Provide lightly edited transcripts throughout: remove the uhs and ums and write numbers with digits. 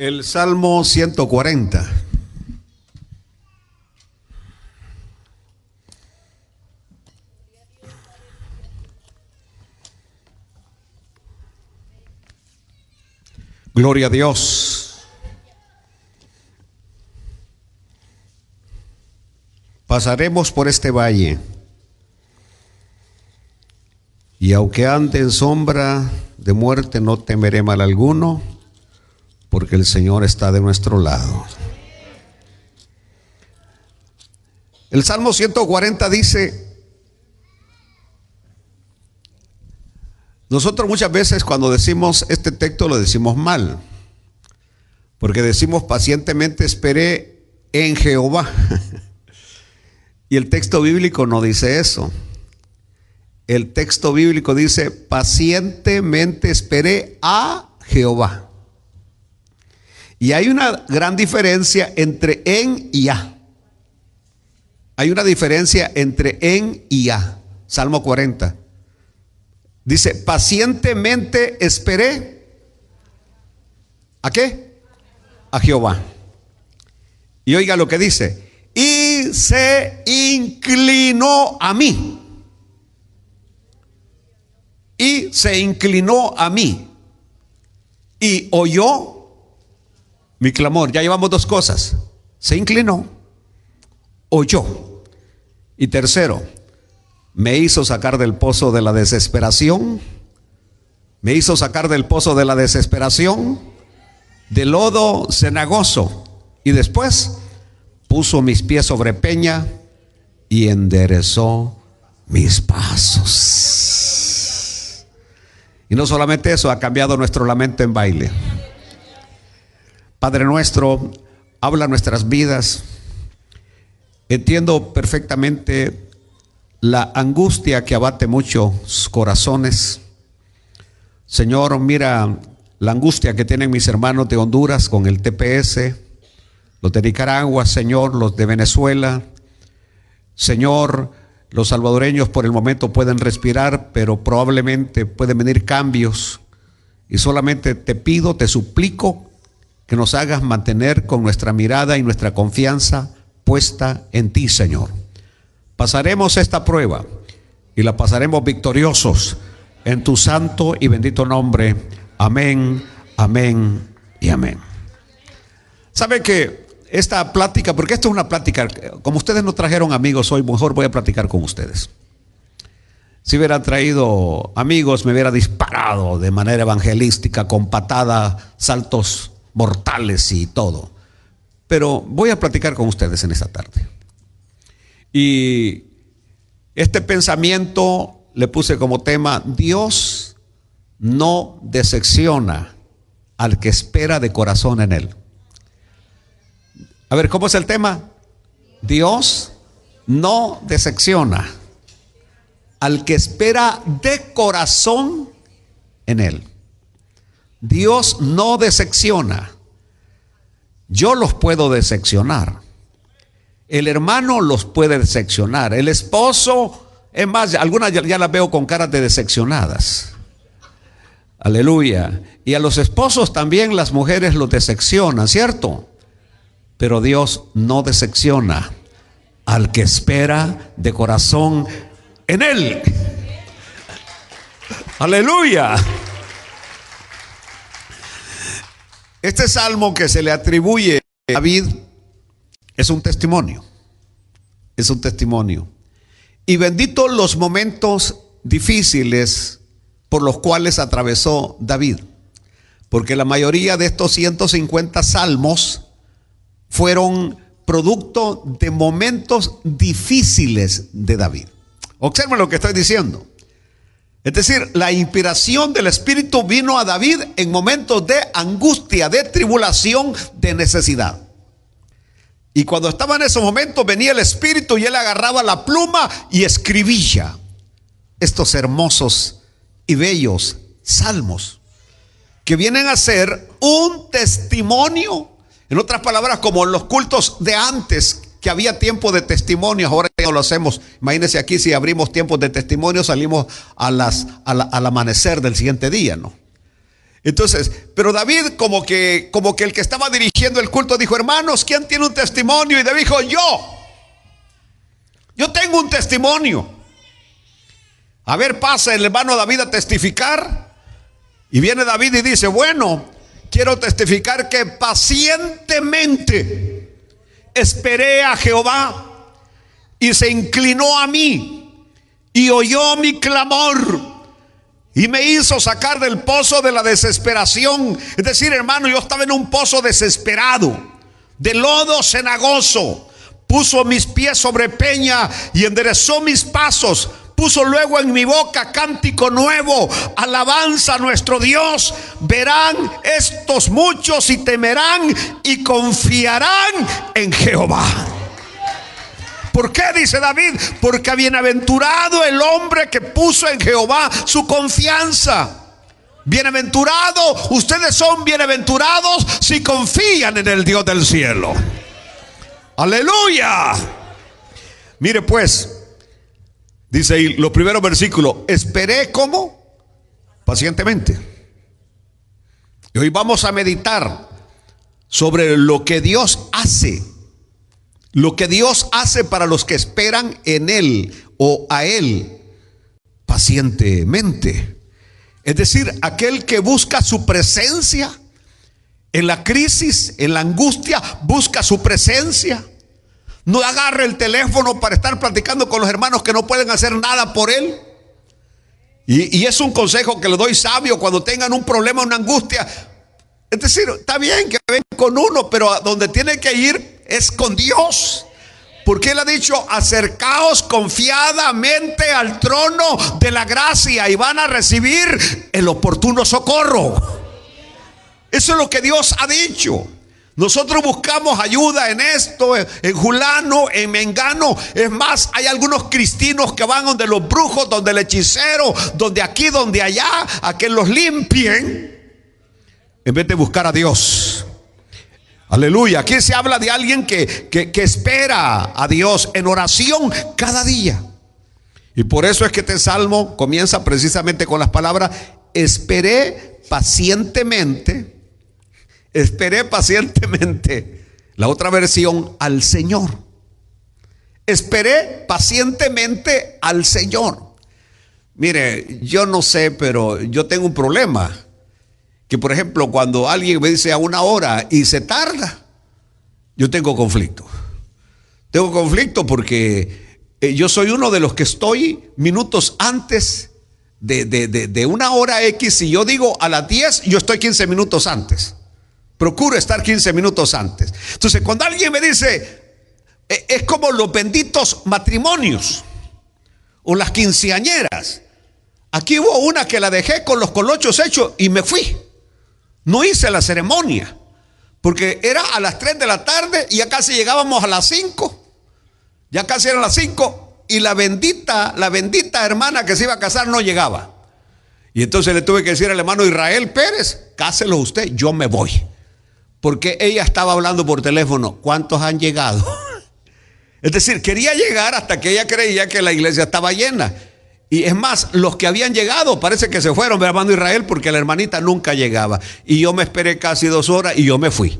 El Salmo 140. Gloria a Dios. Pasaremos por este valle, y aunque ande en sombra de muerte, no temeré mal alguno, porque el Señor está de nuestro lado. El Salmo 140 dice: nosotros muchas veces cuando decimos este texto lo decimos mal, porque decimos pacientemente esperé en Jehová. Y el texto bíblico no dice eso. El texto bíblico dice pacientemente esperé a Jehová. Y hay una gran diferencia entre en y a. Hay una diferencia entre en y a. Salmo 40. Dice, pacientemente esperé. ¿A qué? A Jehová. Y oiga lo que dice. Y se inclinó a mí. Y se inclinó a mí. Y oyó mi clamor. Ya llevamos dos cosas. Se inclinó, oyó. Y tercero, me hizo sacar del pozo de la desesperación. Me hizo sacar del pozo de la desesperación, del lodo cenagoso. Y después puso mis pies sobre peña y enderezó mis pasos. Y no solamente eso, ha cambiado nuestro lamento en baile. Padre nuestro, habla nuestras vidas. Entiendo perfectamente la angustia que abate muchos corazones. Señor, mira la angustia que tienen mis hermanos de Honduras con el TPS, los de Nicaragua, Señor, los de Venezuela. Señor, los salvadoreños por el momento pueden respirar, pero probablemente pueden venir cambios. Y solamente te pido, te suplico que nos hagas mantener con nuestra mirada y nuestra confianza puesta en ti, Señor. Pasaremos esta prueba y la pasaremos victoriosos en tu santo y bendito nombre. Amén, amén y amén. ¿Sabe que esta plática, porque esto es una plática, como ustedes no trajeron amigos hoy, mejor voy a platicar con ustedes? Si hubiera traído amigos, me hubiera disparado de manera evangelística, con patadas, saltos mortales y todo. Pero voy a platicar con ustedes en esta tarde. Y este pensamiento le puse como tema: Dios no decepciona al que espera de corazón en Él. A ver, ¿cómo es el tema? Dios no decepciona al que espera de corazón en Él. Dios no decepciona. Yo los puedo decepcionar. El hermano los puede decepcionar. El esposo, es más, algunas ya las veo con caras de decepcionadas. Aleluya. Y a los esposos también las mujeres los decepcionan, ¿cierto? Pero Dios no decepciona al que espera de corazón en Él. Aleluya. Este salmo que se le atribuye a David es un testimonio. Es un testimonio. Y bendito los momentos difíciles por los cuales atravesó David. Porque la mayoría de estos 150 salmos fueron producto de momentos difíciles de David. Observen lo que estoy diciendo. Es decir, la inspiración del Espíritu vino a David en momentos de angustia, de tribulación, de necesidad. Y cuando estaba en esos momentos venía el Espíritu y él agarraba la pluma y escribía estos hermosos y bellos salmos que vienen a ser un testimonio. En otras palabras, como en los cultos de antes, que había tiempo de testimonios, ahora ya no lo hacemos. Imagínense aquí, si abrimos tiempos de testimonio, salimos al amanecer del siguiente día, ¿no? Entonces, pero David como que el que estaba dirigiendo el culto dijo: hermanos, ¿quién tiene un testimonio? Y David dijo: yo tengo un testimonio. A ver, pasa el hermano David a testificar. Y viene David y dice: bueno, quiero testificar que pacientemente esperé a Jehová y se inclinó a mí y oyó mi clamor y me hizo sacar del pozo de la desesperación. Es decir, hermano, yo estaba en un pozo desesperado, de lodo cenagoso. Puso mis pies sobre peña y enderezó mis pasos. Puso luego en mi boca cántico nuevo, alabanza a nuestro Dios. Verán estos muchos y temerán y confiarán en Jehová. ¿Por qué? Dice David: porque bienaventurado el hombre que puso en Jehová su confianza. Bienaventurado, ustedes son bienaventurados si confían en el Dios del cielo. Aleluya. Mire pues, dice ahí los primeros versículos: esperé, ¿cómo? Pacientemente. Y hoy vamos a meditar sobre lo que Dios hace. Lo que Dios hace para los que esperan en Él o a Él pacientemente. Es decir, aquel que busca su presencia en la crisis, en la angustia, busca su presencia. No agarre el teléfono para estar platicando con los hermanos que no pueden hacer nada por él. Y es un consejo que le doy sabio cuando tengan un problema, una angustia. Es decir, está bien que vengan con uno, pero a donde tiene que ir es con Dios. Porque Él ha dicho: acercaos confiadamente al trono de la gracia y van a recibir el oportuno socorro. Eso es lo que Dios ha dicho. Nosotros buscamos ayuda en esto, en fulano, en mengano. Es más, hay algunos cristianos que van donde los brujos, donde el hechicero, donde aquí, donde allá, a que los limpien, en vez de buscar a Dios. Aleluya. Aquí se habla de alguien que espera a Dios en oración cada día. Y por eso es que este salmo comienza precisamente con las palabras: esperé pacientemente. Esperé pacientemente. La otra versión: al Señor. Esperé pacientemente al Señor. Mire, yo no sé, pero yo tengo un problema. Que por ejemplo, cuando alguien me dice a 1 hora y se tarda, yo tengo conflicto. Tengo conflicto porque yo soy uno de los que estoy minutos antes de 1 hora X. Si yo digo a las 10, yo estoy 15 minutos antes. Procuro estar 15 minutos antes. Entonces, cuando alguien me dice, es como los benditos matrimonios o las quinceañeras. Aquí hubo una que la dejé con los colochos hechos y me fui. No hice la ceremonia porque era a las 3 de la tarde y ya casi llegábamos a las 5. Ya casi eran las 5 y la bendita hermana que se iba a casar no llegaba. Y entonces le tuve que decir al hermano Israel Pérez: cáselo usted, yo me voy. Porque ella estaba hablando por teléfono: ¿cuántos han llegado? Es decir, quería llegar hasta que ella creía que la iglesia estaba llena. Y es más, los que habían llegado parece que se fueron, hermano Israel, porque la hermanita nunca llegaba. Y yo me esperé casi 2 horas y yo me fui.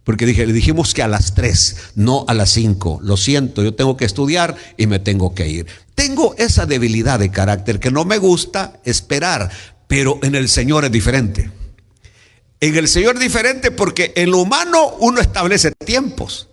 Porque le dijimos que a las 3, no a las 5. Lo siento, yo tengo que estudiar y me tengo que ir. Tengo esa debilidad de carácter que no me gusta esperar, pero en el Señor es diferente. En el Señor es diferente porque en lo humano uno establece tiempos,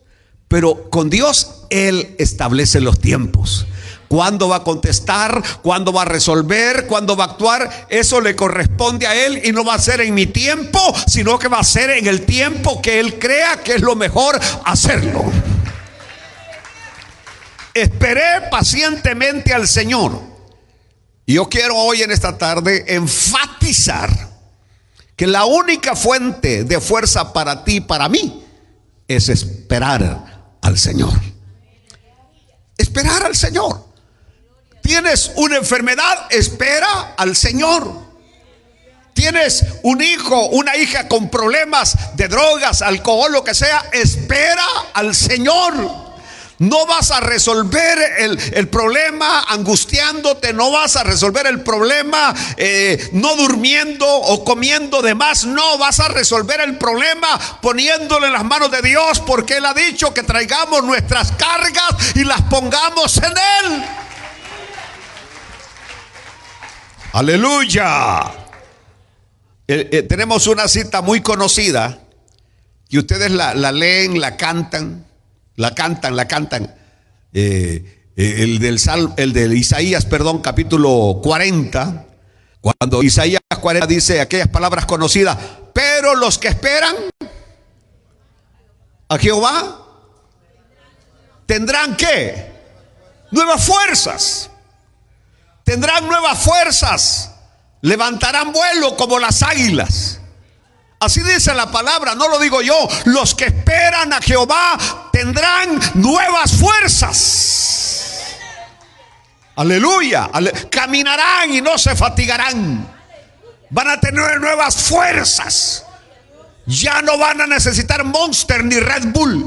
pero con Dios Él establece los tiempos. ¿Cuándo va a contestar? ¿Cuándo va a resolver? ¿Cuándo va a actuar? Eso le corresponde a Él y no va a ser en mi tiempo, sino que va a ser en el tiempo que Él crea que es lo mejor hacerlo. Esperé pacientemente al Señor. Y yo quiero hoy en esta tarde enfatizar que la única fuente de fuerza para ti y para mí es esperar al Señor. Esperar al Señor. Tienes una enfermedad, espera al Señor. Tienes un hijo, una hija con problemas de drogas, alcohol, lo que sea, espera al Señor. No vas a resolver el problema angustiándote, no vas a resolver el problema no durmiendo o comiendo de más. No, vas a resolver el problema poniéndole en las manos de Dios, porque Él ha dicho que traigamos nuestras cargas y las pongamos en Él. Aleluya. Tenemos una cita muy conocida y ustedes la leen, la cantan. El de Isaías, capítulo 40. Cuando Isaías 40 dice aquellas palabras conocidas: pero los que esperan a Jehová tendrán ¿qué? Nuevas fuerzas. Tendrán nuevas fuerzas. Levantarán vuelo como las águilas. Así dice la palabra, no lo digo yo. Los que esperan a Jehová tendrán nuevas fuerzas. Aleluya. Caminarán y no se fatigarán. Van a tener nuevas fuerzas. Ya no van a necesitar Monster ni Red Bull.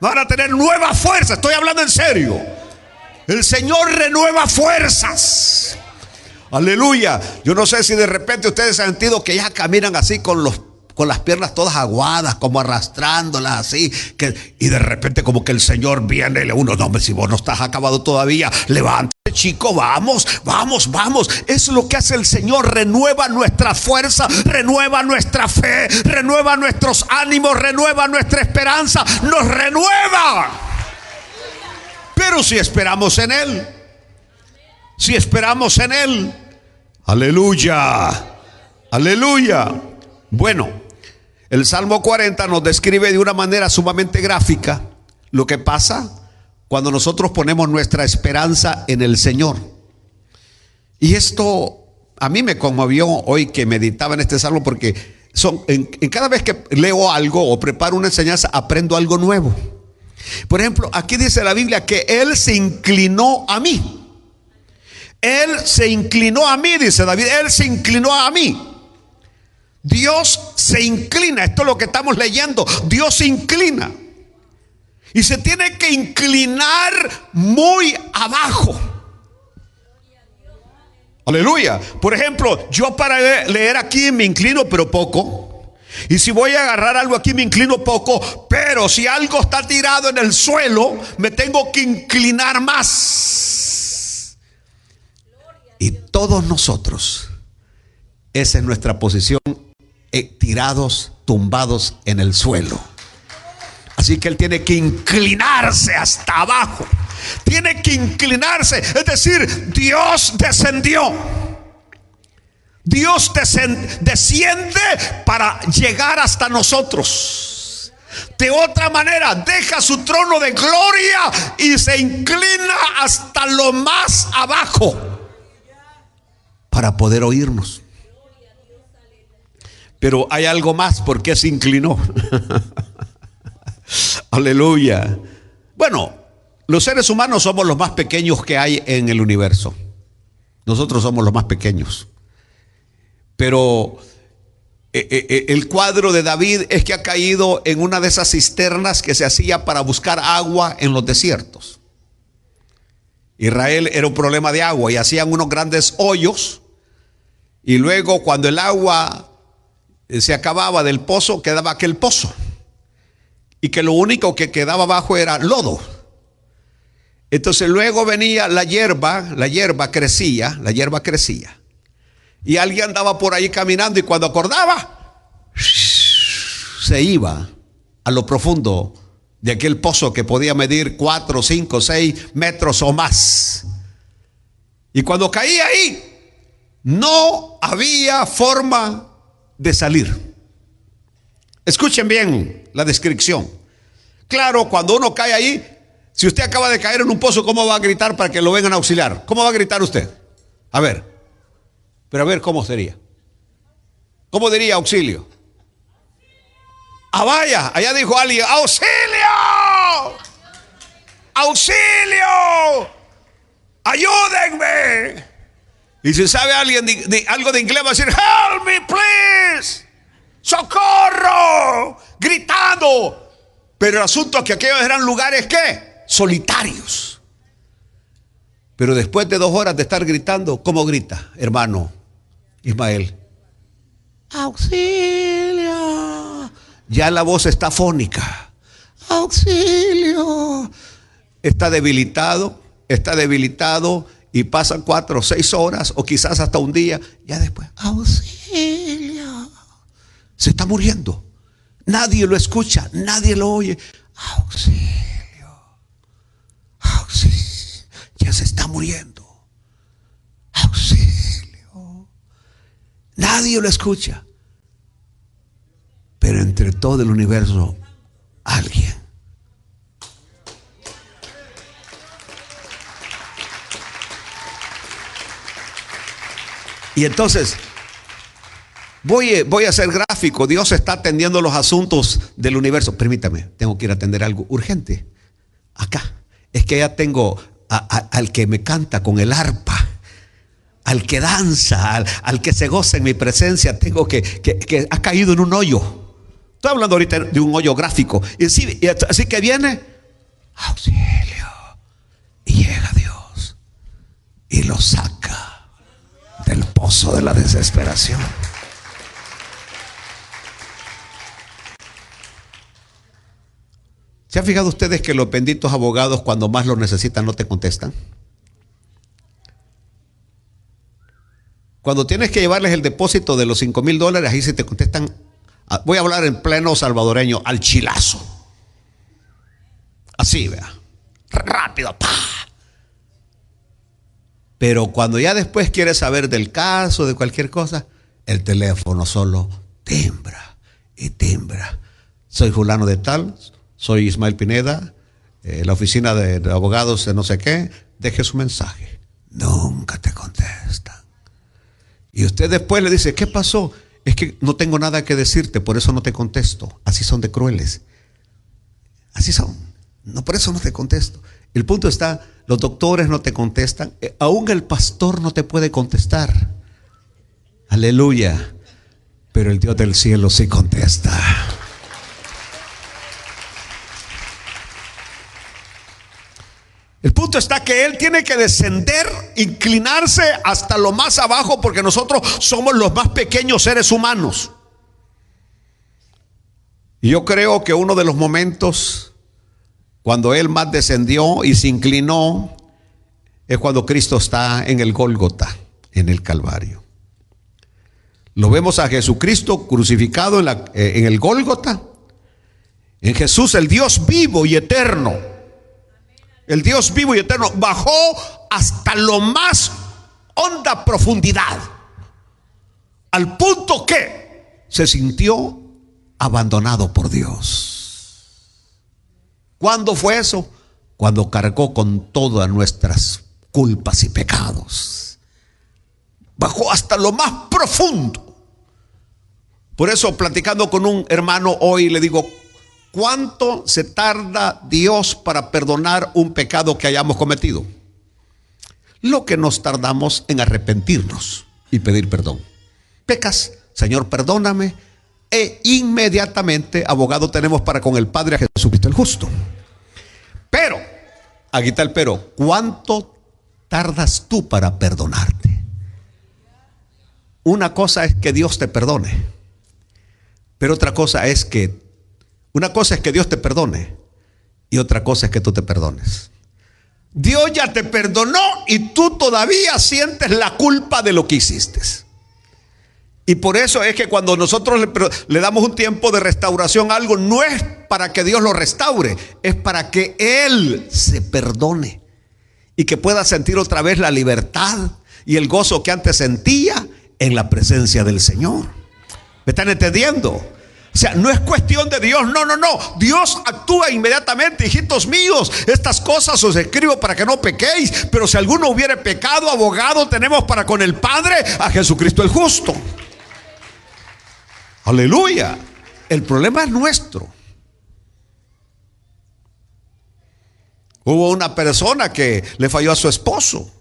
Van a tener nuevas fuerzas. Estoy hablando en serio. El Señor renueva fuerzas. Aleluya. Yo no sé si de repente ustedes han sentido que ya caminan así con las piernas todas aguadas, como arrastrándolas así, y de repente como que el Señor viene y le uno: no, hombre, si vos no estás acabado todavía, levántate, chico, vamos. Eso es lo que hace el Señor. Renueva nuestra fuerza, renueva nuestra fe, renueva nuestros ánimos, renueva nuestra esperanza, nos renueva. Pero si esperamos en Él, aleluya, aleluya. Bueno, el Salmo 40 nos describe de una manera sumamente gráfica lo que pasa cuando nosotros ponemos nuestra esperanza en el Señor. Y esto a mí me conmovió hoy que meditaba en este salmo, porque en cada vez que leo algo o preparo una enseñanza, aprendo algo nuevo. Por ejemplo, aquí dice la Biblia que Él se inclinó a mí. Él se inclinó a mí, dice David. Él se inclinó a mí. Dios se inclina. Esto es lo que estamos leyendo. Dios se inclina. Y se tiene que inclinar muy abajo. Aleluya. Por ejemplo, yo para leer aquí me inclino, pero poco. Y si voy a agarrar algo aquí me inclino poco. Pero si algo está tirado en el suelo, me tengo que inclinar más. Y todos nosotros, esa es nuestra posición, tirados, tumbados en el suelo. Así que Él tiene que inclinarse hasta abajo. Tiene que inclinarse. Es decir, Dios descendió. Dios desciende para llegar hasta nosotros. De otra manera, deja su trono de gloria y se inclina hasta lo más abajo para poder oírnos. Pero hay algo más. ¿Por qué se inclinó? Aleluya. Bueno, los seres humanos somos los más pequeños que hay en el universo. Nosotros somos los más pequeños. Pero el cuadro de David es que ha caído en una de esas cisternas que se hacía para buscar agua en los desiertos. Israel era un problema de agua y hacían unos grandes hoyos, y luego cuando el agua se acababa del pozo, quedaba aquel pozo, y que lo único que quedaba abajo era lodo. Entonces luego venía la hierba crecía, y alguien andaba por ahí caminando, y cuando acordaba, se iba a lo profundo de aquel pozo que podía medir 4, 5, 6 metros o más. Y cuando caía ahí, no había forma de salir. Escuchen bien la descripción. Claro, cuando uno cae ahí, si usted acaba de caer en un pozo, ¿cómo va a gritar para que lo vengan a auxiliar? ¿Cómo va a gritar usted? A ver. Pero a ver cómo sería. ¿Cómo diría auxilio? Ah, vaya, allá dijo alguien: ¡auxilio! ¡Auxilio! ¡Ayúdenme! Y si sabe alguien algo de inglés, va a decir: ¡help me, please! ¡Socorro! Gritando. Pero el asunto es que aquellos eran lugares, ¿qué? Solitarios. Pero después de 2 horas de estar gritando, ¿cómo grita, hermano Ismael? ¡Auxilio! Ya la voz está fónica. ¡Auxilio! Está debilitado y pasan 4 o 6 horas o quizás hasta un día. Ya después, ¡auxilio! Se está muriendo. Nadie lo escucha, nadie lo oye. ¡Auxilio! ¡Auxilio! Ya se está muriendo. ¡Auxilio! Nadie lo escucha. Pero entre todo el universo, alguien. Y entonces, voy a ser gráfico. Dios está atendiendo los asuntos del universo. Permítame, tengo que ir a atender algo urgente. Acá. Es que ya tengo al que me canta con el arpa, al que danza, al que se goza en mi presencia. Tengo que ha caído en un hoyo. Estoy hablando ahorita de un hoyo gráfico. Y así que viene, auxilio. Y llega Dios y lo saca del pozo de la desesperación. ¿Se han fijado ustedes que los benditos abogados cuando más lo necesitan no te contestan? Cuando tienes que llevarles el depósito de los $5,000, ahí se te contestan. Voy a hablar en pleno salvadoreño, al chilazo. Así, vea. Rápido, ¡pa! Pero cuando ya después quieres saber del caso, de cualquier cosa, el teléfono solo timbra y timbra. Soy fulano de tal, soy Ismael Pineda, la oficina de abogados de no sé qué, deje su mensaje. Nunca te contestan. Y usted después le dice, ¿qué pasó? Es que no tengo nada que decirte, por eso no te contesto. Así son de crueles. Así son. No, por eso no te contesto. El punto está, los doctores no te contestan, aún el pastor no te puede contestar. Aleluya. Pero el Dios del cielo sí contesta. El punto está que Él tiene que descender, inclinarse hasta lo más abajo, porque nosotros somos los más pequeños seres humanos. Y yo creo que uno de los momentos cuando Él más descendió y se inclinó es cuando Cristo está en el Gólgota, en el Calvario. Lo vemos a Jesucristo crucificado en el Gólgota. En Jesús, el Dios vivo y eterno. El Dios vivo y eterno bajó hasta lo más honda profundidad, al punto que se sintió abandonado por Dios. ¿Cuándo fue eso? Cuando cargó con todas nuestras culpas y pecados. Bajó hasta lo más profundo. Por eso, platicando con un hermano hoy, le digo, ¿cuánto se tarda Dios para perdonar un pecado que hayamos cometido? Lo que nos tardamos en arrepentirnos y pedir perdón. Pecas, Señor, perdóname, e inmediatamente abogado tenemos para con el Padre, a Jesucristo el justo. Pero, aquí está el pero, ¿cuánto tardas tú para perdonarte? Una cosa es que Dios te perdone, pero otra cosa es que una cosa es que Dios te perdone y otra cosa es que tú te perdones. Dios ya te perdonó y tú todavía sientes la culpa de lo que hiciste. Y por eso es que cuando nosotros le damos un tiempo de restauración a algo, no es para que Dios lo restaure, es para que Él se perdone y que pueda sentir otra vez la libertad y el gozo que antes sentía en la presencia del Señor. ¿Me están entendiendo? O sea, no es cuestión de Dios, no. Dios actúa inmediatamente, hijitos míos. Estas cosas os escribo para que no pequéis. Pero si alguno hubiere pecado, abogado tenemos para con el Padre, a Jesucristo el justo. Aleluya. El problema es nuestro. Hubo una persona que le falló a su esposo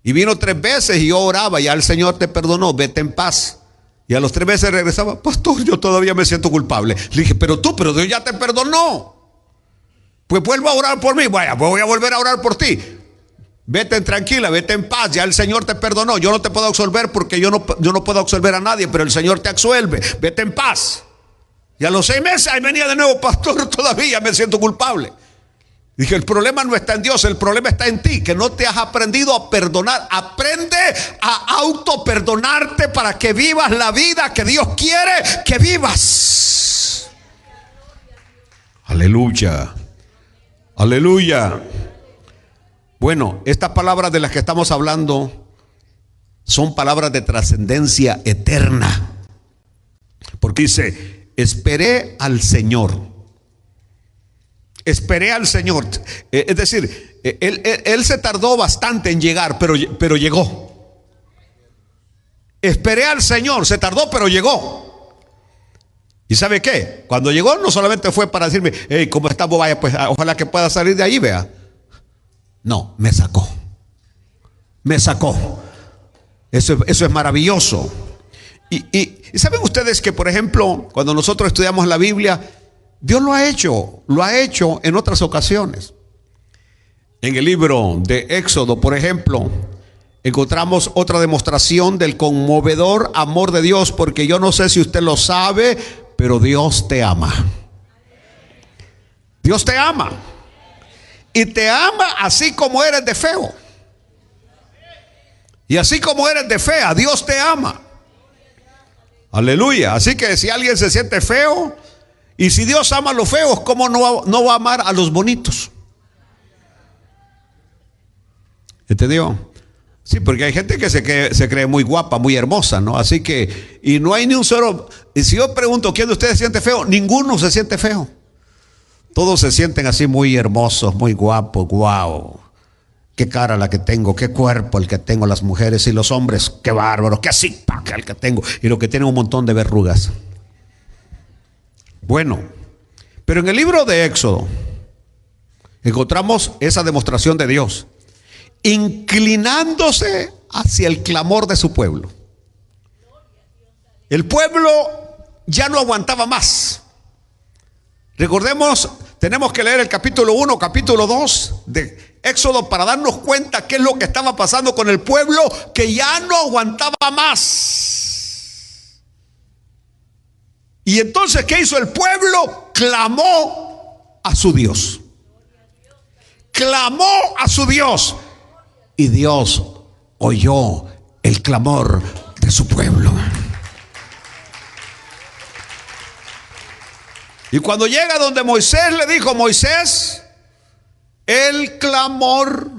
y vino 3 veces y yo oraba, ya el Señor te perdonó, vete en paz. Y a los 3 meses regresaba: pastor, yo todavía me siento culpable. Le dije: pero Dios ya te perdonó. Pues vuelvo a orar por mí. Vaya, pues voy a volver a orar por ti. Vete tranquila, vete en paz, ya el Señor te perdonó. Yo no te puedo absolver porque yo no puedo absolver a nadie, pero el Señor te absuelve. Vete en paz. Y a los 6 meses ahí venía de nuevo: pastor, todavía me siento culpable. Dije: el problema no está en Dios, el problema está en ti, que no te has aprendido a perdonar. Aprende a autoperdonarte para que vivas la vida que Dios quiere que vivas. Aleluya. Aleluya. Bueno, estas palabras de las que estamos hablando son palabras de trascendencia eterna. Porque dice: esperé al Señor. Esperé al Señor. Es decir, él se tardó bastante en llegar, pero llegó. Esperé al Señor, se tardó, pero llegó. ¿Y sabe qué? Cuando llegó, no solamente fue para decirme: hey, ¿cómo estamos? Vaya, pues ojalá que pueda salir de ahí, vea. No, me sacó. Me sacó. Eso es maravilloso. Y saben ustedes que, por ejemplo, cuando nosotros estudiamos la Biblia, Dios lo ha hecho en otras ocasiones. En el libro de Éxodo, por ejemplo, encontramos otra demostración del conmovedor amor de Dios, porque yo no sé si usted lo sabe, pero Dios te ama. Dios te ama. Y te ama así como eres de feo. Y así como eres de fea, Dios te ama. Aleluya. Así que si alguien se siente feo, y si Dios ama a los feos, ¿cómo no va a amar a los bonitos? ¿Entendió? Sí, porque hay gente que se cree muy guapa, muy hermosa, ¿no? Así que, y no hay ni un solo. Y si yo pregunto: ¿quién de ustedes se siente feo? Ninguno se siente feo. Todos se sienten así muy hermosos, muy guapos. Wow, qué cara la que tengo, qué cuerpo el que tengo. Las mujeres y los hombres, qué bárbaro, qué six-pack el que tengo. Y lo que tienen un montón de verrugas. Bueno, pero en el libro de Éxodo encontramos esa demostración de Dios inclinándose hacia el clamor de su pueblo. El pueblo ya no aguantaba más. Recordemos, tenemos que leer el capítulo 1, capítulo 2 de Éxodo para darnos cuenta qué es lo que estaba pasando con el pueblo, que ya no aguantaba más. Y entonces, ¿qué hizo el pueblo? Clamó a su Dios. Clamó a su Dios. Y Dios oyó el clamor de su pueblo. Y cuando llega donde Moisés, le dijo: Moisés, el clamor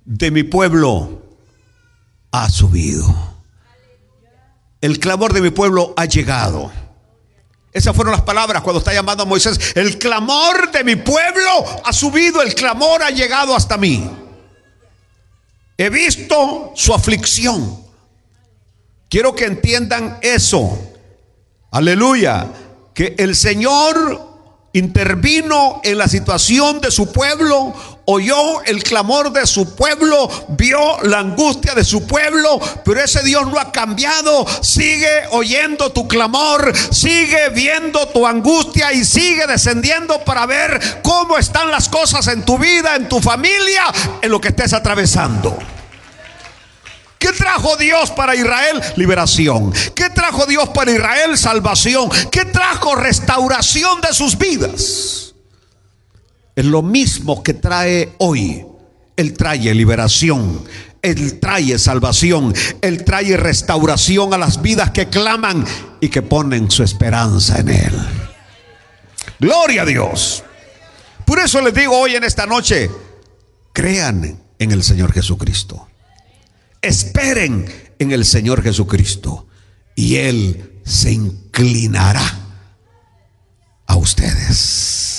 de mi pueblo ha subido. El clamor de mi pueblo ha llegado. Esas fueron las palabras cuando está llamando a Moisés: el clamor de mi pueblo ha subido, el clamor ha llegado hasta mí. He visto su aflicción. Quiero que entiendan eso. Aleluya. Que el Señor intervino en la situación de su pueblo, oyó el clamor de su pueblo, vio la angustia de su pueblo, pero ese Dios no ha cambiado. Sigue oyendo tu clamor, sigue viendo tu angustia y sigue descendiendo para ver cómo están las cosas en tu vida, en tu familia, en lo que estés atravesando. ¿Qué trajo Dios para Israel? Liberación. ¿Qué trajo Dios para Israel? Salvación. ¿Qué trajo? Restauración de sus vidas. Es lo mismo que trae hoy. Él trae liberación, Él trae salvación, Él trae restauración a las vidas que claman y que ponen su esperanza en Él. Gloria a Dios. Por eso les digo hoy en esta noche: crean en el Señor Jesucristo. Esperen en el Señor Jesucristo y Él se inclinará a ustedes.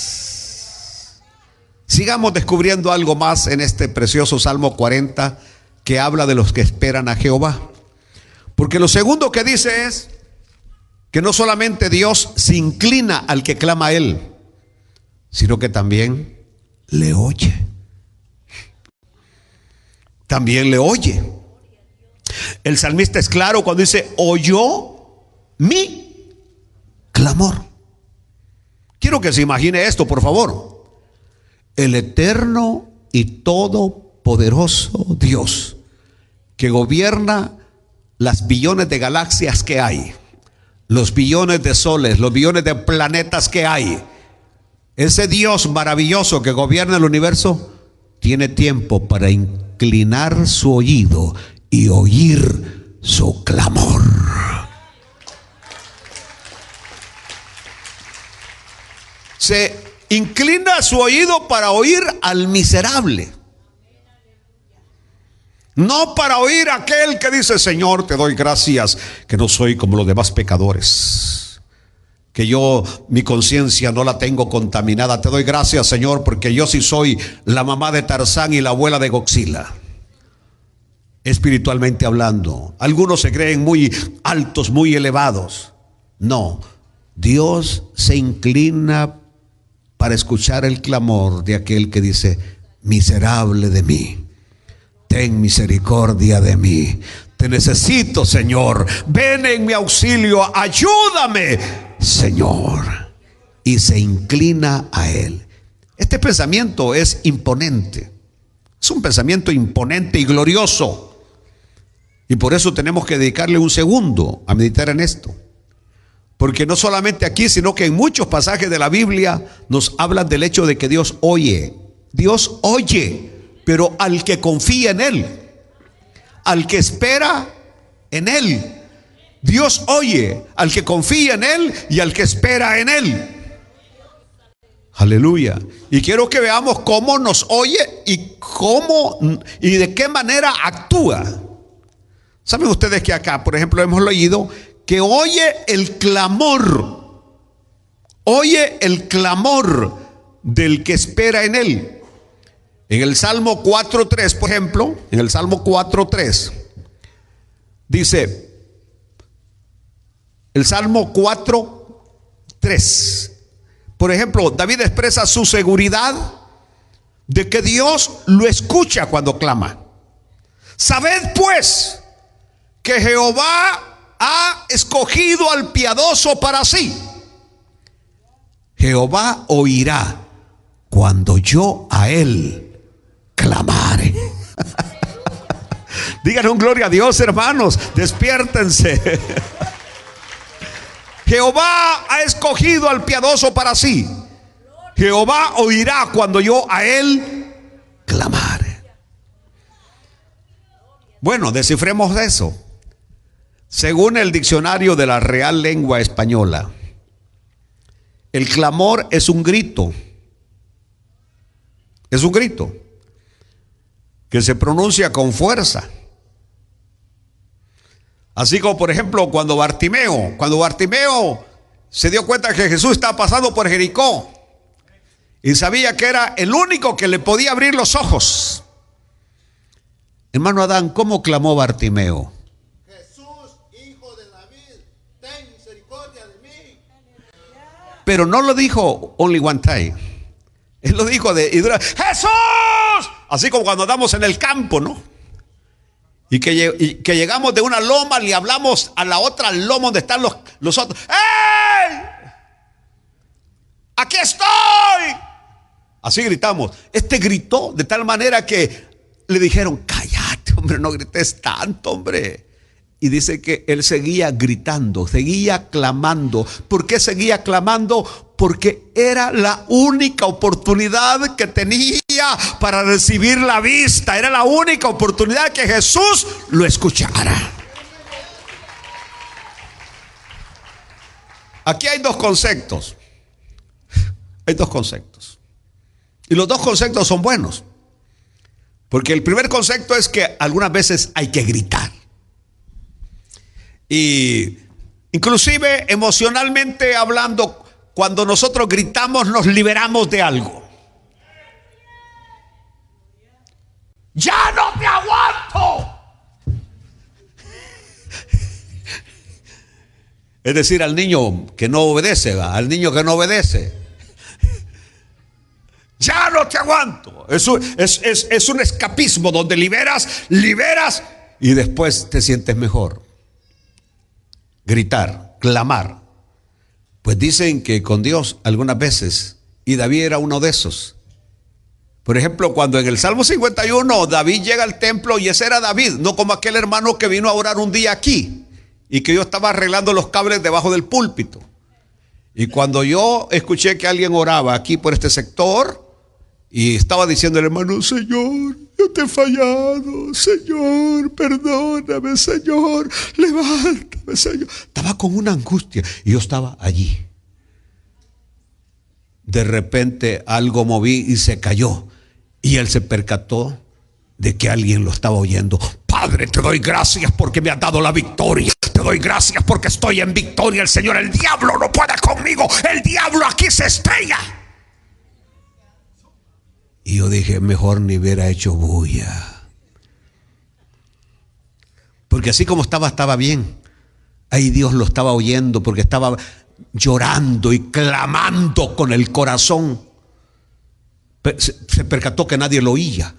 Sigamos descubriendo algo más en este precioso Salmo 40 que habla de los que esperan a Jehová. Porque lo segundo que dice es que no solamente Dios se inclina al que clama a Él, sino que también le oye. También le oye. El salmista es claro cuando dice: oyó mi clamor. Quiero que se imagine esto, por favor. El eterno y todopoderoso Dios, que gobierna las billones de galaxias que hay, los billones de soles, los billones de planetas que hay, ese Dios maravilloso que gobierna el universo, tiene tiempo para inclinar su oído y oír su clamor. Se inclina su oído para oír al miserable, no para oír a aquel que dice: Señor, te doy gracias que no soy como los demás pecadores, que yo mi conciencia no la tengo contaminada. Te doy gracias, Señor, porque yo sí soy la mamá de Tarzán y la abuela de Godzilla, espiritualmente hablando. Algunos se creen muy altos, muy elevados. No, Dios se inclina para escuchar el clamor de aquel que dice: miserable de mí, ten misericordia de mí, te necesito, Señor, ven en mi auxilio, ayúdame, Señor. Y se inclina a Él. Este pensamiento es imponente, es un pensamiento imponente y glorioso, y por eso tenemos que dedicarle un segundo a meditar en esto. Porque no solamente aquí, sino que en muchos pasajes de la Biblia nos hablan del hecho de que Dios oye. Dios oye, pero al que confía en Él, al que espera en Él. Dios oye al que confía en Él y al que espera en Él. Aleluya. Y quiero que veamos cómo nos oye y cómo y de qué manera actúa. ¿Saben ustedes que acá, por ejemplo, hemos leído que oye el clamor del que espera en Él? En el Salmo 4:3, por ejemplo, en el Salmo 4:3 dice, el Salmo 4:3, por ejemplo, David expresa su seguridad de que Dios lo escucha cuando clama. Sabed pues que Jehová ha escogido al piadoso para sí. Jehová oirá cuando yo a Él clamare. Digan un gloria a Dios, hermanos, despiértense. Jehová ha escogido al piadoso para sí. Jehová oirá cuando yo a Él clamare. Bueno, descifremos eso. Según el diccionario de la Real Lengua Española, el clamor es un grito. Es un grito que se pronuncia con fuerza. Así como, por ejemplo, cuando Bartimeo se dio cuenta que Jesús estaba pasando por Jericó y sabía que era el único que le podía abrir los ojos. Hermano Adán, ¿cómo clamó Bartimeo? Pero no lo dijo only one time. Él lo dijo ¡Jesús! Así como cuando andamos en el campo, ¿no? Y que llegamos de una loma, le hablamos a la otra loma donde están los otros. ¡Ey! ¡Aquí estoy! Así gritamos. Este gritó de tal manera que le dijeron: cállate, hombre, no grites tanto, hombre. Y dice que él seguía gritando, seguía clamando. ¿Por qué seguía clamando? Porque era la única oportunidad que tenía para recibir la vista. Era la única oportunidad que Jesús lo escuchara. Aquí hay dos conceptos. Hay dos conceptos. Y los dos conceptos son buenos. Porque el primer concepto es que algunas veces hay que gritar. Y inclusive emocionalmente hablando, cuando nosotros gritamos nos liberamos de algo. ¡Ya no te aguanto! Es decir, al niño que no obedece, al niño que no obedece. ¡Ya no te aguanto! Es un escapismo donde liberas y después te sientes mejor. Gritar clamar. Pues dicen que con Dios algunas veces, y David era uno de esos. Por ejemplo, cuando en el Salmo 51 David llega al templo, y ese era David, no como aquel hermano que vino a orar un día aquí y que yo estaba arreglando los cables debajo del púlpito. Y cuando yo escuché que alguien oraba aquí por este sector y estaba diciendo el hermano: Señor, yo te he fallado, Señor, perdóname, Señor, levántame, Señor. Estaba con una angustia y yo estaba allí. De repente algo moví y se cayó, y él se percató de que alguien lo estaba oyendo. Padre, te doy gracias porque me has dado la victoria. Te doy gracias porque estoy en victoria. El Señor, el diablo no puede conmigo. El diablo aquí se estrella. Y yo dije: mejor ni hubiera hecho bulla. Porque así como estaba bien. Ahí Dios lo estaba oyendo, porque estaba llorando y clamando con el corazón. Se percató que nadie lo oía.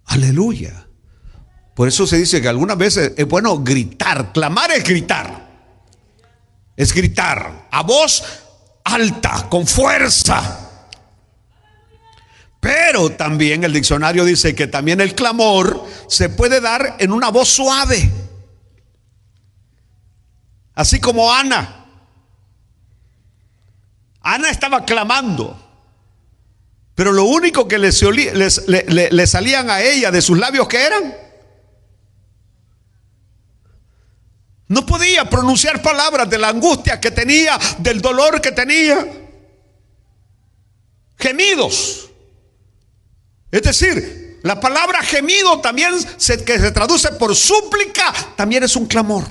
Aleluya. Por eso se dice que algunas veces es bueno gritar. Clamar es gritar. Es gritar a voz alta, con fuerza. Pero también el diccionario dice que también el clamor se puede dar en una voz suave. Así como Ana. Ana estaba clamando, pero lo único que le salían a ella de sus labios, ¿qué eran? No podía pronunciar palabras de la angustia que tenía, del dolor que tenía. Gemidos. Es decir, la palabra gemido también, que se traduce por súplica, también es un clamor.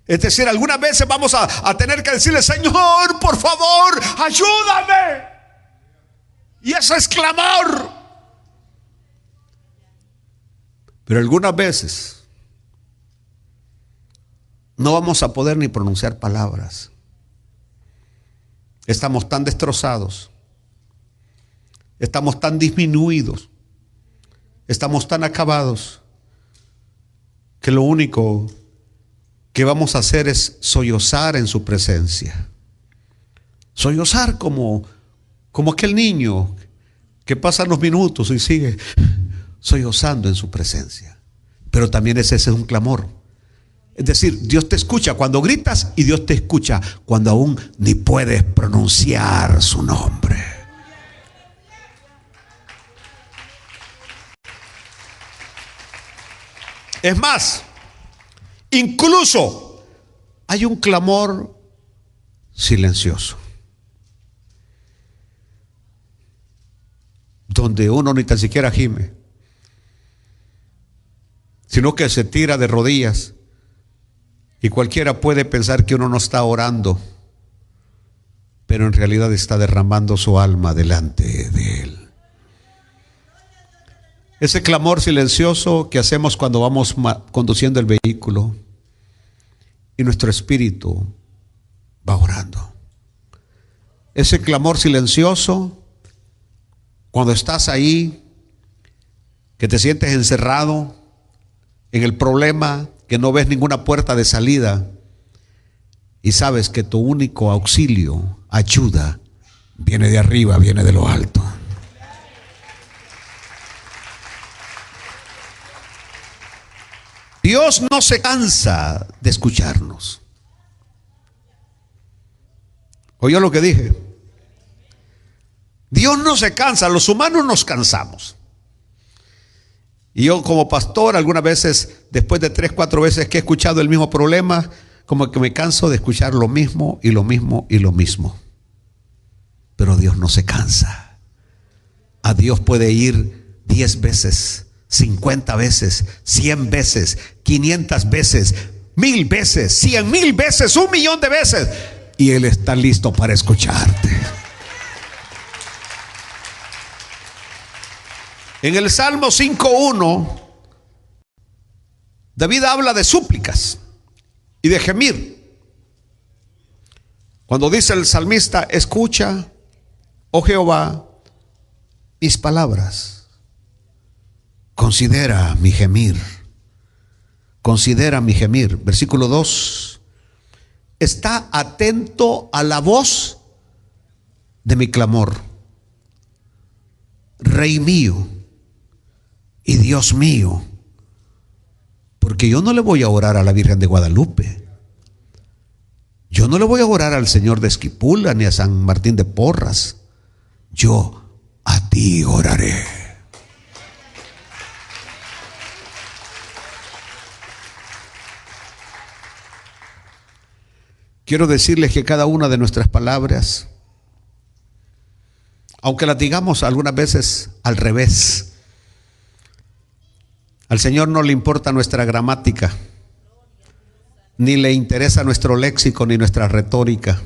Es decir, algunas veces vamos a tener que decirle: Señor, por favor, ayúdame. Y eso es clamor. Pero algunas veces no vamos a poder ni pronunciar palabras. Estamos tan destrozados. Estamos tan disminuidos. Estamos tan acabados que lo único que vamos a hacer es sollozar en su presencia. Sollozar como aquel niño que pasa los minutos y sigue sollozando en su presencia. Pero también ese es un clamor. Es decir, Dios te escucha cuando gritas, y Dios te escucha cuando aún ni puedes pronunciar su nombre. Es más, incluso hay un clamor silencioso, donde uno ni tan siquiera gime, sino que se tira de rodillas, y cualquiera puede pensar que uno no está orando, pero en realidad está derramando su alma delante de Él. Ese clamor silencioso que hacemos cuando vamos conduciendo el vehículo y nuestro espíritu va orando. Ese clamor silencioso cuando estás ahí, que te sientes encerrado en el problema, que no ves ninguna puerta de salida y sabes que tu único auxilio, ayuda, viene de arriba, viene de lo alto. Dios no se cansa de escucharnos. ¿Oyó lo que dije? Dios no se cansa, los humanos nos cansamos. Y yo como pastor, algunas veces, después de 3, 4 veces que he escuchado el mismo problema, como que me canso de escuchar lo mismo y lo mismo y lo mismo. Pero Dios no se cansa. A Dios puede ir 10 veces, 50 veces, 100 veces, 500 veces, 1000 veces, 100,000 veces, 1,000,000 de veces, y Él está listo para escucharte. En el Salmo 5:1, David habla de súplicas y de gemir. Cuando dice el salmista: escucha, oh Jehová, mis palabras, considera mi gemir, considera mi gemir. Versículo 2. Está atento a la voz de mi clamor. Rey mío y Dios mío. Porque yo no le voy a orar a la Virgen de Guadalupe. Yo no le voy a orar al Señor de Esquipula ni a San Martín de Porras. Yo a ti oraré. Quiero decirles que cada una de nuestras palabras, aunque las digamos algunas veces al revés, al Señor no le importa nuestra gramática, ni le interesa nuestro léxico ni nuestra retórica.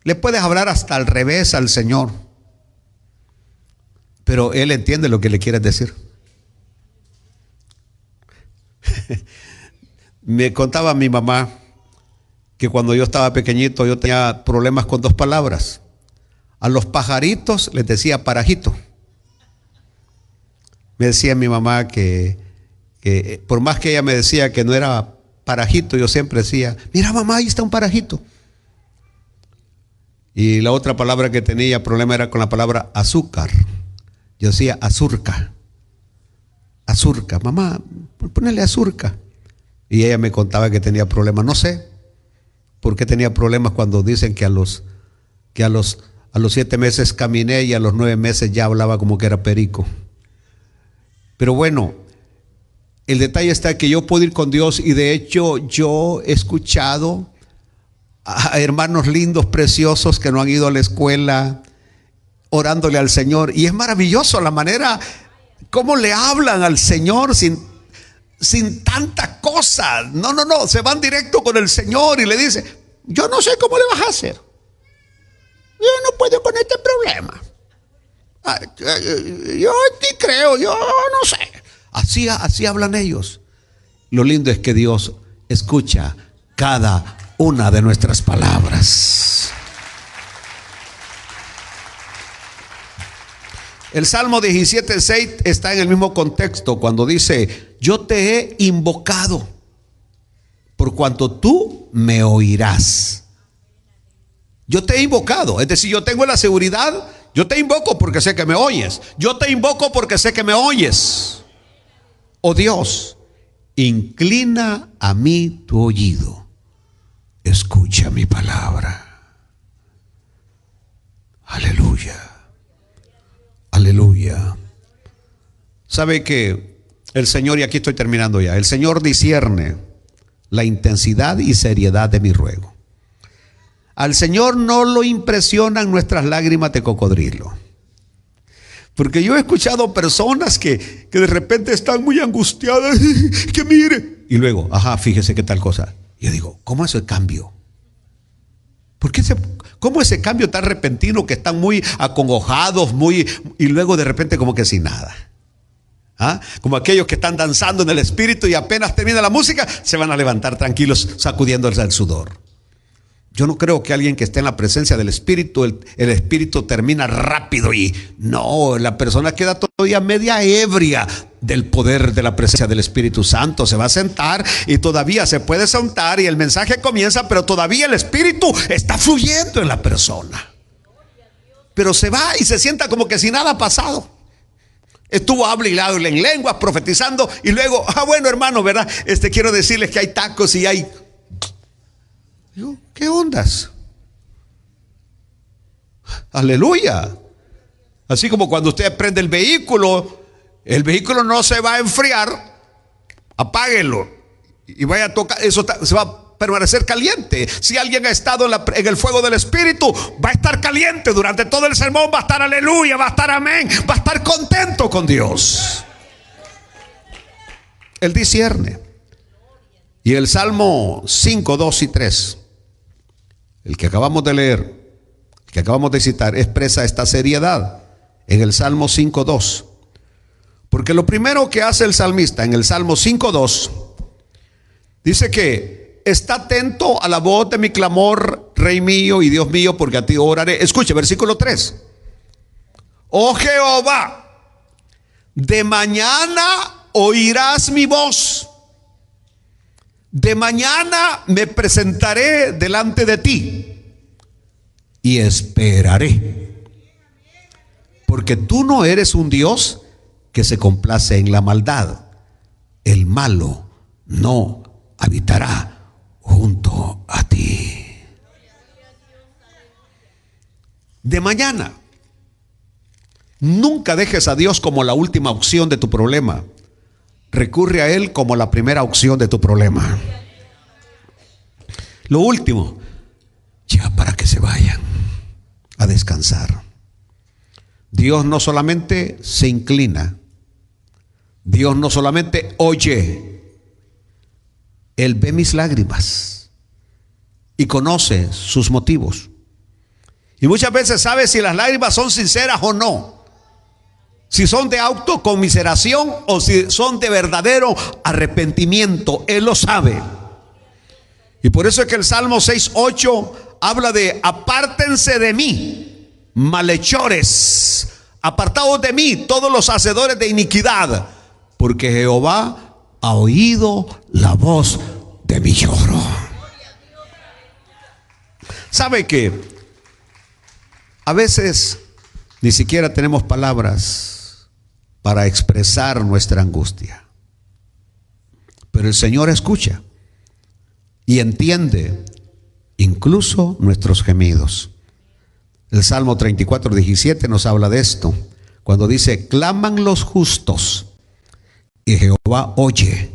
Le puedes hablar hasta al revés al Señor, pero Él entiende lo que le quieres decir. Me contaba mi mamá que cuando yo estaba pequeñito yo tenía problemas con dos palabras. A los pajaritos les decía parajito. Me decía mi mamá que por más que ella me decía que no era parajito, yo siempre decía, mira mamá, ahí está un parajito. Y la otra palabra que tenía problema era con la palabra azúcar. Yo decía azurca. Azurca, mamá, ponele azurca. Y ella me contaba que tenía problemas. No sé por qué tenía problemas cuando dicen que a los 7 meses caminé y a los 9 meses ya hablaba como que era perico. Pero bueno, el detalle está que yo puedo ir con Dios, y de hecho yo he escuchado a hermanos lindos, preciosos, que no han ido a la escuela, orándole al Señor, y es maravilloso la manera como le hablan al Señor sin tanta cosa. No, se van directo con el Señor y le dicen, yo no sé cómo le vas a hacer, yo no puedo con este problema, yo te creo, yo no sé. Así hablan ellos. Lo lindo es que Dios escucha cada una de nuestras palabras. El Salmo 17:6 está en el mismo contexto cuando dice, yo te he invocado por cuanto tú me oirás. Yo te he invocado, es decir, yo tengo la seguridad, yo te invoco porque sé que me oyes. Yo te invoco porque sé que me oyes. Oh Dios, inclina a mí tu oído, escucha mi palabra. Aleluya, aleluya. ¿Sabe que el Señor, y aquí estoy terminando ya, el Señor discierne la intensidad y seriedad de mi ruego? Al Señor no lo impresionan nuestras lágrimas de cocodrilo. Porque yo he escuchado personas que de repente están muy angustiadas, que mire, y luego, fíjese qué tal cosa. Y yo digo, ¿cómo es el cambio? ¿Cómo ese cambio tan repentino, que están muy acongojados, y luego de repente como que sin nada? Como aquellos que están danzando en el Espíritu y apenas termina la música, se van a levantar tranquilos, sacudiéndose el sudor. Yo no creo que alguien que esté en la presencia del Espíritu, el Espíritu termina rápido, y no, la persona queda todavía media ebria del poder de la presencia del Espíritu Santo. Se va a sentar y todavía se puede sentar y el mensaje comienza, pero todavía el Espíritu está fluyendo en la persona. Pero se va y se sienta como que si nada ha pasado. Estuvo hablando en lenguas, profetizando, y luego, bueno hermano, ¿verdad? Quiero decirles que hay tacos y hay... ¿Qué ondas? Aleluya. Así como cuando usted prende el vehículo no se va a enfriar, apáguelo y vaya a tocar, eso se va a permanecer caliente. Si alguien ha estado en el fuego del Espíritu, va a estar caliente durante todo el sermón, va a estar aleluya, va a estar amén, va a estar contento con Dios. Él discierne. Y el Salmo 5, 2 y 3, el que acabamos de leer, el que acabamos de citar, expresa esta seriedad en el Salmo 5:2. Porque lo primero que hace el salmista en el Salmo 5:2, dice que está atento a la voz de mi clamor, Rey mío y Dios mío, porque a ti oraré. Escuche, versículo 3. Oh Jehová, de mañana oirás mi voz. De mañana me presentaré delante de ti y esperaré. Porque tú no eres un Dios que se complace en la maldad. El malo no habitará junto a ti. De mañana. Nunca dejes a Dios como la última opción de tu problema. Recurre a Él como la primera opción de tu problema. Lo último, ya para que se vayan a descansar. Dios no solamente se inclina, Dios no solamente oye, Él ve mis lágrimas y conoce sus motivos. Y muchas veces sabe si las lágrimas son sinceras o no. Si son de autocomiseración o si son de verdadero arrepentimiento. Él lo sabe. Y por eso es que el Salmo 6:8 habla de: apártense de mí, malhechores, apartados de mí, todos los hacedores de iniquidad, porque Jehová ha oído la voz de mi lloro. ¿Sabe que a veces ni siquiera tenemos palabras para expresar nuestra angustia? Pero el Señor escucha y entiende incluso nuestros gemidos. El Salmo 34:17 nos habla de esto, cuando dice: claman los justos y Jehová oye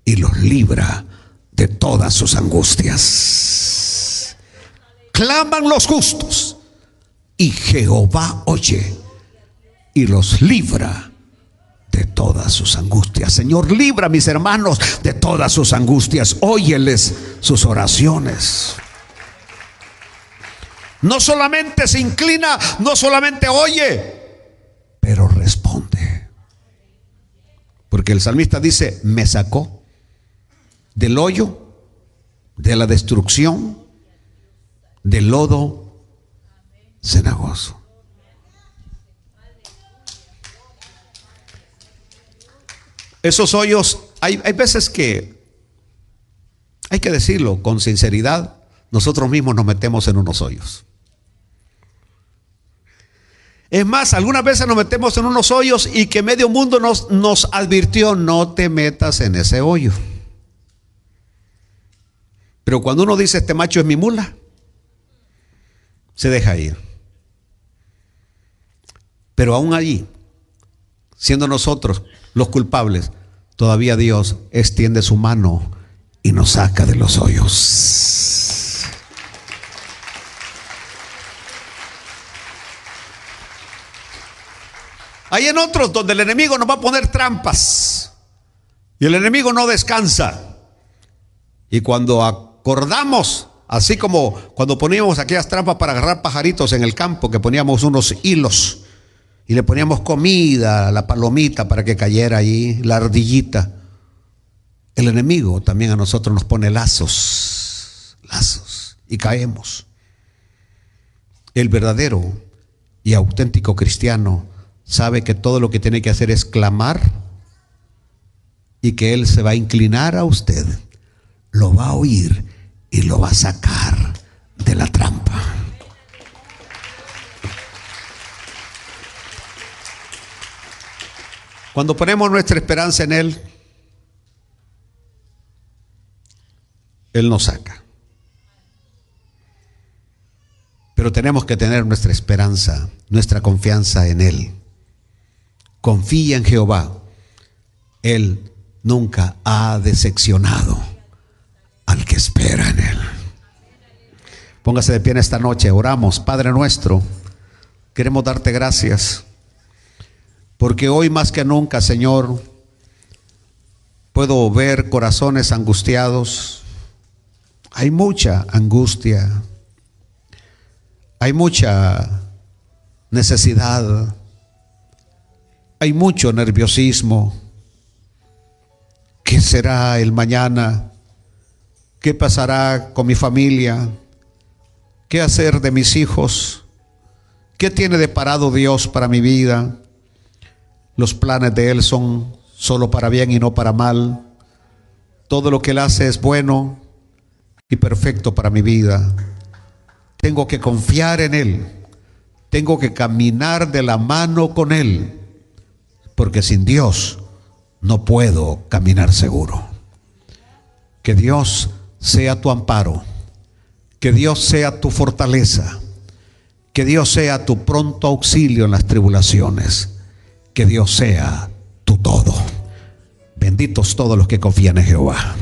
y los libra de todas sus angustias. Claman los justos y Jehová oye y los libra de todas sus angustias. Señor, libra a mis hermanos de todas sus angustias. Óyeles sus oraciones. No solamente se inclina, no solamente oye, pero responde. Porque el salmista dice: me sacó del hoyo, de la destrucción, del lodo cenagoso. Esos hoyos, hay veces que, hay que decirlo con sinceridad, nosotros mismos nos metemos en unos hoyos. Es más, algunas veces nos metemos en unos hoyos y que medio mundo nos advirtió: no te metas en ese hoyo. Pero cuando uno dice: este macho es mi mula, se deja ir. Pero aún allí, siendo nosotros los culpables, todavía Dios extiende su mano y nos saca de los hoyos. Hay en otros donde el enemigo nos va a poner trampas y el enemigo no descansa. Y cuando acordamos, así como cuando poníamos aquellas trampas para agarrar pajaritos en el campo, que poníamos unos hilos y le poníamos comida, la palomita para que cayera ahí, la ardillita. El enemigo también a nosotros nos pone lazos y caemos. El verdadero y auténtico cristiano sabe que todo lo que tiene que hacer es clamar y que Él se va a inclinar a usted, lo va a oír y lo va a sacar de la trampa. Cuando ponemos nuestra esperanza en Él, Él nos saca. Pero tenemos que tener nuestra esperanza, nuestra confianza en Él. Confía en Jehová. Él nunca ha decepcionado al que espera en Él. Póngase de pie en esta noche, oramos. Padre nuestro, queremos darte gracias, porque hoy más que nunca, Señor, puedo ver corazones angustiados. Hay mucha angustia, hay mucha necesidad, hay mucho nerviosismo. ¿Qué será el mañana? ¿Qué pasará con mi familia? ¿Qué hacer de mis hijos? ¿Qué tiene deparado Dios para mi vida? Los planes de Él son solo para bien y no para mal. Todo lo que Él hace es bueno y perfecto para mi vida. Tengo que confiar en Él. Tengo que caminar de la mano con Él, porque sin Dios no puedo caminar seguro. Que Dios sea tu amparo, que Dios sea tu fortaleza, que Dios sea tu pronto auxilio en las tribulaciones, que Dios sea tu todo. Benditos todos los que confían en Jehová.